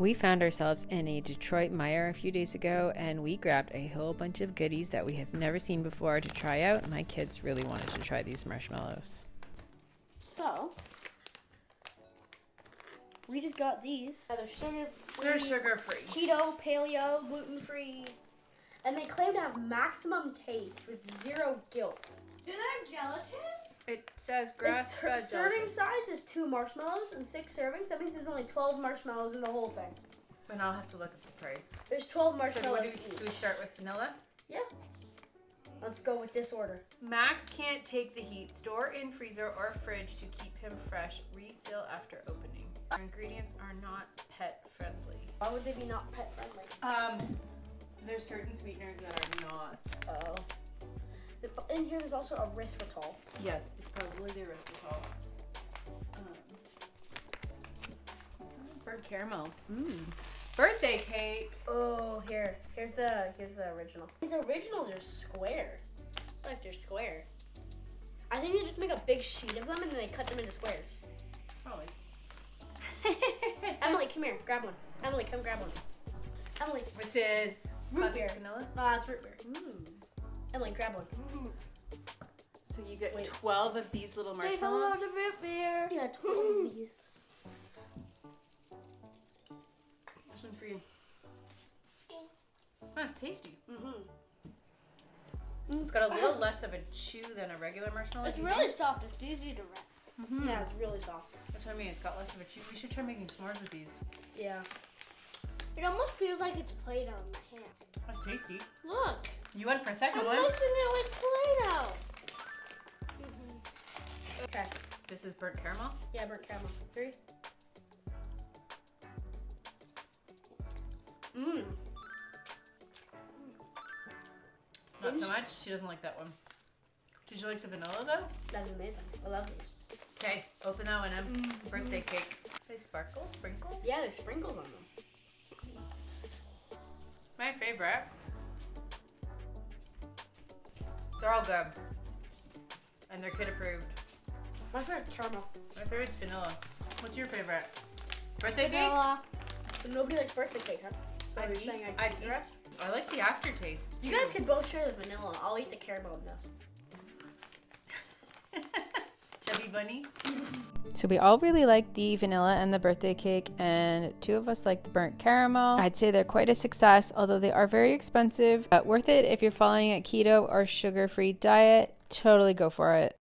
We found ourselves in a Detroit Meijer a few days ago, and we grabbed a whole bunch of goodies that we have never seen before to try out. My kids really wanted to try these marshmallows. So, we just got these. They're sugar-free. Keto, paleo, gluten-free. And they claim to have maximum taste with zero guilt. Do they have gelatin? It says grass-fed. Serving size is 2 marshmallows and 6 servings. That means there's only 12 marshmallows in the whole thing. And I'll have to look at the price. There's 12 marshmallows So do we start with vanilla? Yeah. Let's go with this order. Max can't take the heat. Store in freezer or fridge to keep him fresh. Reseal after opening. Our ingredients are not pet friendly. Why would they be not pet friendly? There's certain sweeteners that are not. Oh. In here, there's also erythritol. Yes, it's probably the erythritol. Burnt caramel. Birthday cake. Oh, here's the original. These originals are square. Like they're square. I think they just make a big sheet of them and then they cut them into squares. Probably. Emily, come here, grab one. Emily, come grab one. Emily, This is root beer. vanilla. It's root beer. Emily, grab one. So you get 12 of these little Say marshmallows. hello to root beer. Yeah, 12 of these. This one for you. That's tasty. It's got a little less of a chew than a regular marshmallow. It's really soft. It's easy to wrap. Yeah, it's really soft. That's what I mean. It's got less of a chew. We should try making s'mores with these. Yeah. It almost feels like it's Play-Doh in my hand. That's tasty. Look. You went for a second I'm one. mixing it with Play-Doh. Okay. This is burnt caramel. Yeah, burnt caramel. 3. Not so much. She doesn't like that one. Did you like the vanilla though? That's amazing. I love these. Okay, open that one up. Birthday cake. Say sparkles, sprinkles. Yeah, there's sprinkles on them. My favorite. They're all good. And they're kid approved. My favorite caramel. My favorite's vanilla. What's your favorite? Birthday cake? Vanilla. So nobody likes birthday cake, huh? So you're saying I I'd can eat eat. the rest? I like the aftertaste. You guys can both share the vanilla. I'll eat the caramel in this. Chubby bunny. So we all really like the vanilla and the birthday cake, and 2 of us like the burnt caramel. I'd say they're quite a success, although they are very expensive, but worth it if you're following a keto or sugar-free diet. Totally go for it.